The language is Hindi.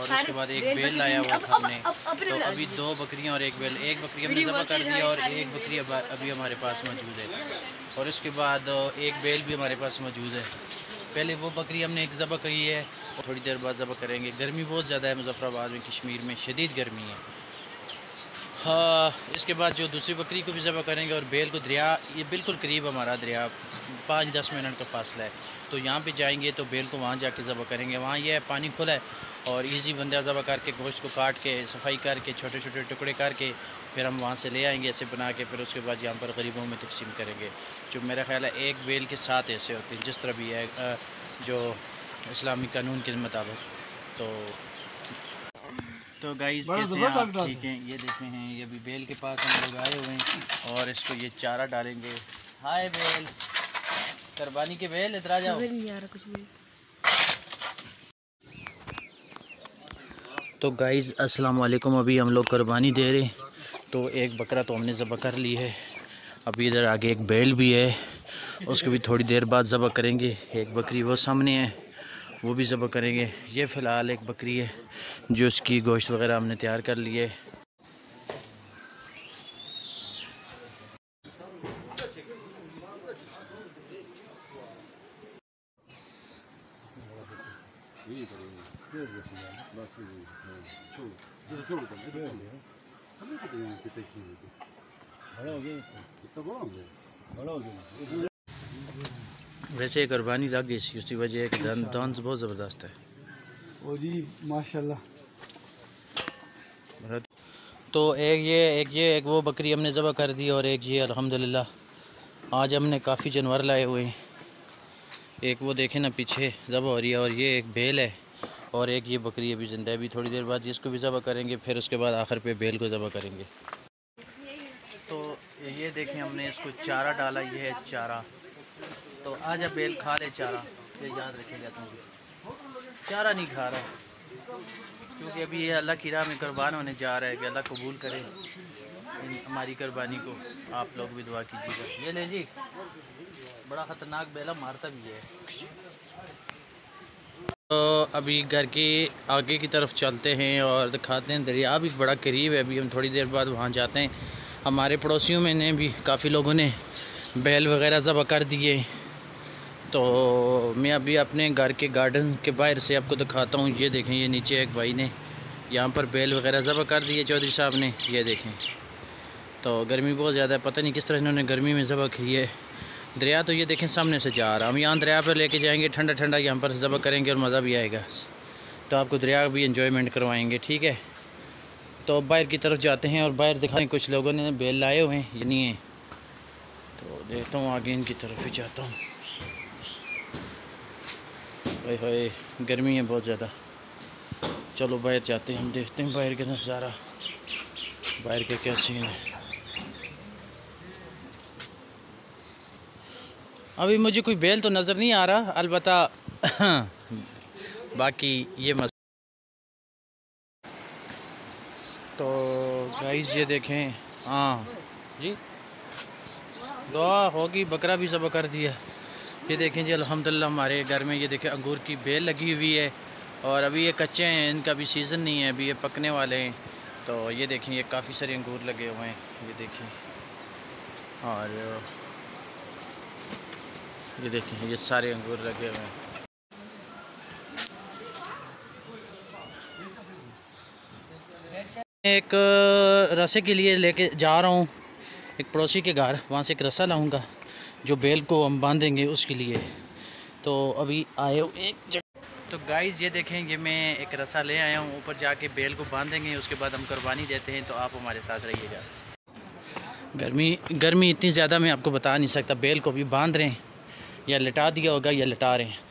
और उसके बाद एक बेल लाया हुआ था हमने। तो अभी 2 बकरियां और एक बेल, एक बकरी हमने ज़बह कर दिया और एक बकरी अभी हमारे पास मौजूद है, और उसके बाद एक बेल भी हमारे पास मौजूद है। पहले वो बकरी हमने एक ज़बह करी है और थोड़ी देर बाद ज़बह करेंगे। गर्मी बहुत ज़्यादा है मुज़फ़्फ़राबाद में, कश्मीर में शदीद गर्मी है। हाँ, इसके बाद जो दूसरी बकरी को भी ज़बह करेंगे और बेल को, दरिया ये बिल्कुल करीब हमारा दरिया 5-10 मिनट का फासला है, तो यहाँ पे जाएंगे तो बेल को वहाँ जाके ज़बह करेंगे। वहाँ ये है पानी खुला है और इजी बंदा ज़बह करके गोश्त को काट के सफाई करके छोटे छोटे टुकड़े करके फिर हम वहाँ से ले आएंगे ऐसे बना के, फिर उसके बाद यहाँ पर गरीबों में तकसीम करेंगे। जो मेरा ख्याल है एक बेल के 7 ऐसे होते हैं, जिस तरह भी है जो इस्लामी कानून के मुताबिक। तो गाइस कैसे हैं आप? ठीक हैं। ये देखे हैं, ये अभी बेल के पास हम लोग आए हुए हैं और इसको ये चारा डालेंगे। हाय बेल, कुर्बानी के बेल, इधर आ जाओ। तो गाइस अस्सलाम वालेकुम, अभी हम लोग कुर्बानी दे रहे हैं। तो एक बकरा तो हमने ज़बह कर ली है, अभी इधर आगे एक बेल भी है, उसको भी थोड़ी देर बाद ज़बह करेंगे। एक बकरी वो सामने है, वो भी ज़बह करेंगे। ये फ़िलहाल एक बकरी है जो उसकी गोश्त वगैरह हमने तैयार कर लिए। वैसे कुर्बानी लग गई सी, उसकी वजह है कि दांत बहुत ज़बरदस्त है। ओ जी माशाल्लाह। तो एक वो बकरी हमने ज़बह कर दी और एक ये अल्हम्दुलिल्लाह आज हमने काफ़ी जानवर लाए हुए हैं। एक वो देखें ना पीछे ज़बह हो रही है, और ये एक बेल है और एक ये बकरी अभी ज़िंदा है। अभी थोड़ी देर बाद इसको भी ज़बह करेंगे, फिर उसके बाद आखिर पे बेल को ज़बह करेंगे। तो ये देखें हमने इसको चारा डाला, ये है चारा। तो आजा बेल खा ले चारा, ये याद रखेगा तुम, चारा नहीं खा रहा क्योंकि अभी ये अल्लाह की राह में कुर्बान होने जा रहा है। कि अल्लाह कबूल करे हमारी कुर्बानी को। आप लोग भी दुआ कीजिएगा। ये ले जी, बड़ा ख़तरनाक बेला, मारता भी है। तो अभी घर के आगे की तरफ चलते हैं और दिखाते हैं, दरिया भी बड़ा करीब है। अभी हम थोड़ी देर बाद वहाँ जाते हैं। हमारे पड़ोसियों में ने भी काफ़ी लोगों ने बैल वगैरह ज़बह कर दिए। तो मैं अभी अपने घर के गार्डन के बाहर से आपको दिखाता हूँ। ये देखें, ये नीचे एक भाई ने यहाँ पर बैल वगैरह ज़बह कर दिए, चौधरी साहब ने। ये देखें, तो गर्मी बहुत ज़्यादा है, पता नहीं किस तरह इन्होंने गर्मी में ज़बह की है। दरिया तो ये देखें सामने से जा रहा, हम यहाँ दरिया पर लेके जाएंगे, ठंडा ठंडा यहाँ पर ज़बह करेंगे और मज़ा भी आएगा। तो आपको दरिया भी इंजॉयमेंट करवाएंगे, ठीक है। तो बाहर की तरफ जाते हैं और बाहर दिखाएं, कुछ लोगों ने बेल लाए हुए हैं, ये नहीं है। तो देखता हूँ आगे इनकी तरफ ही जाता हूँ। हाय हाय गर्मी है बहुत ज़्यादा। चलो बाहर जाते हैं, हम देखते हैं बाहर का नज़ारा, बाहर के क्या सीन है। अभी मुझे कोई बेल तो नज़र नहीं आ रहा, अलबत्ता बाकी ये तो गाइस ये देखें, हाँ जी दुआ होगी, बकरा भी ज़बह कर दिया। ये देखें जी अल्हम्दुलिल्लाह हमारे घर में ये देखें अंगूर की बेल लगी हुई है, और अभी ये कच्चे हैं, इनका भी सीज़न नहीं है, अभी ये पकने वाले हैं। तो ये देखें, ये काफ़ी सारे अंगूर लगे हुए हैं, ये देखें। और ये देखें, ये सारे अंगूर लगे हुए हैं। एक रसे के लिए लेके जा रहा हूँ एक पड़ोसी के घर, वहाँ से एक रस्सा लाऊंगा जो बेल को हम बांधेंगे उसके लिए। तो अभी आए एक जगह, तो गाइस ये देखें, ये मैं एक रस्सा ले आया हूँ, ऊपर जाके बेल को बांधेंगे, उसके बाद हम कुर्बानी देते हैं। तो आप हमारे साथ रहिएगा। गर्मी इतनी ज़्यादा मैं आपको बता नहीं सकता। बेल को भी बांध रहे हैं, या लिटा दिया होगा या लिटा रहे हैं।